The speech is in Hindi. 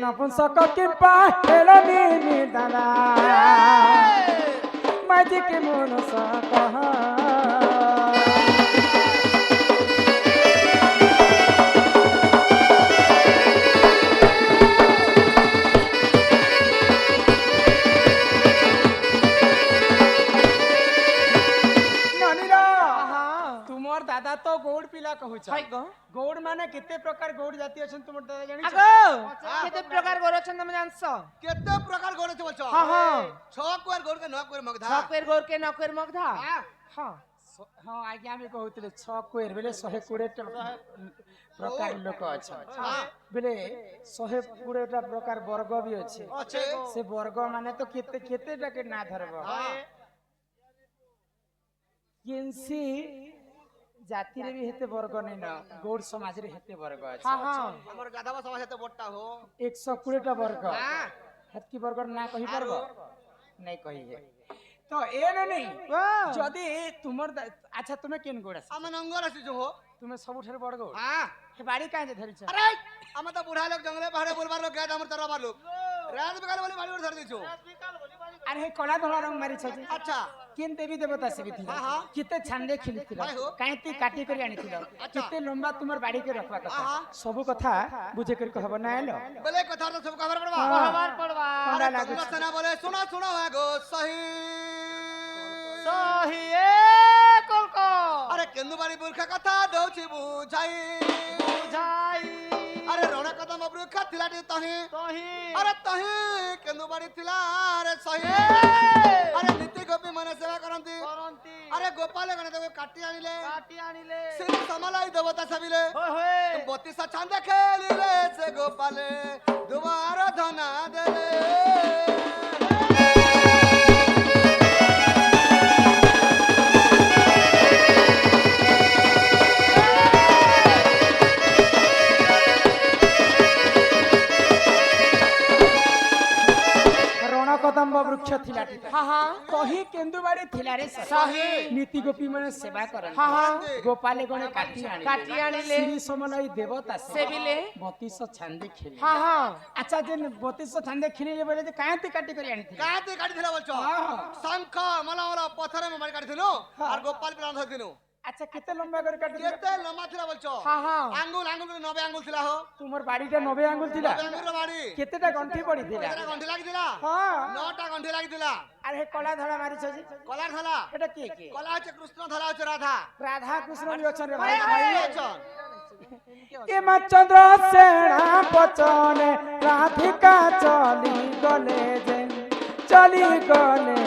নপুংসক কিম্পা হেলনি নিদানা মাঝিকে মনসা কহা दादा तो गौड़ पिला कहू गौड़ माने केते प्रकार गौड़ जाति अछन तुम दादा जानि केते प्रकार गौड़ अछन तुम जानस केते प्रकार गौड़ छ बोलछ हां हां 6 क्वेर गौड़ के 9 क्वेर मगधा 6 क्वेर गौड़ के 9 क्वेर मगधा हां हां आज्ञा में कहउतले 6 क्वेर बेले 120 प्रकार लोक अछन बेले 120 टा प्रकार वर्ग भी अछि से वर्ग माने तो केते केते टा के ना धरबो किंसी जाति रे भी हेते वर्ग नै न गौड़ समाज रे हेते वर्ग अछि हां हां हमर गाधवा समाज हेते बट्टा हो 120 टा वर्ग हेतकी वर्ग ना कहि परबो नै कहि है तो ए नै जदी तुमर अच्छा तुमे केन गौड़ अछि हम नंगर अछि जो हो तुमे सबुठर बड़ गौड़ हां हे बाड़ी काहे जे धरि छ अरे हम तो बुढ़ा लोग जंगले पहाड़े बोलबार लोग गया हमर तरवा लोग रात बिकाल बोली बाड़ी धर दी छो अरे हे कला धला रंग मारी छ अच्छा किन देवी देवता से भी थी किते छांदे खिलथिल काहेती काटी करी आनिथिल किते लंबा तुमर बाड़ी के रखवा कथा सब कथा बुझे कर कहब ना आलो बोले कथा तो सब खबर पड़वा खबर पड़वा अरे लागु सना बोले सुना सुना है गो सही सही ए कोलको अरे केंदु बाड़ी बुरखा कथा दउछि बुझाई बुझाई अरे रोना कदम बुरखा थिला तही अरे तही केंदु बाड़ी थिला अरे सही अरे नीति गोपी माने सेवा करंती अरे गोपाल गणे देव काटी आनिले से समालाई देवता सबिले होय 32 छांदे खेलिले से गोपाले दुबारा धना देले कदम्ब वृक्ष थिला हां हां कही केंदुबाड़ी थिला रे सही नीति गोपी माने सेवा करन हां हां गोपाले गणे काटी आनिले श्री समलाई देवता से बिले 32 छांदे खेले हां हां अच्छा जे 32 छांदे खेले बोले जे काहे काटी करी आनी काहे काटी थिला बोलछो शंख मला मला पत्थर में मारी काटी थिनो और गोपाल पे रांध दिनो अच्छा केते लंबा कर काटी केते लंबा थिला बोलछो हां हां आंगुल 90 आंगुल थिला हो तुमर बाड़ीटा 90 आंगुल थिला 90 आंगुल रो बाड़ी केतेटा गंठी पड़ी थिला केतेटा गंठी लागि थिला हां 9टा गंठी लागि थिला अरे हे कला धला मारी छ जी कला धला एटा के कला छ कृष्ण धला छ राधा कृष्ण भी अछन रे भाई अछन ए मचंद्र सेना बचने राधिका चली गले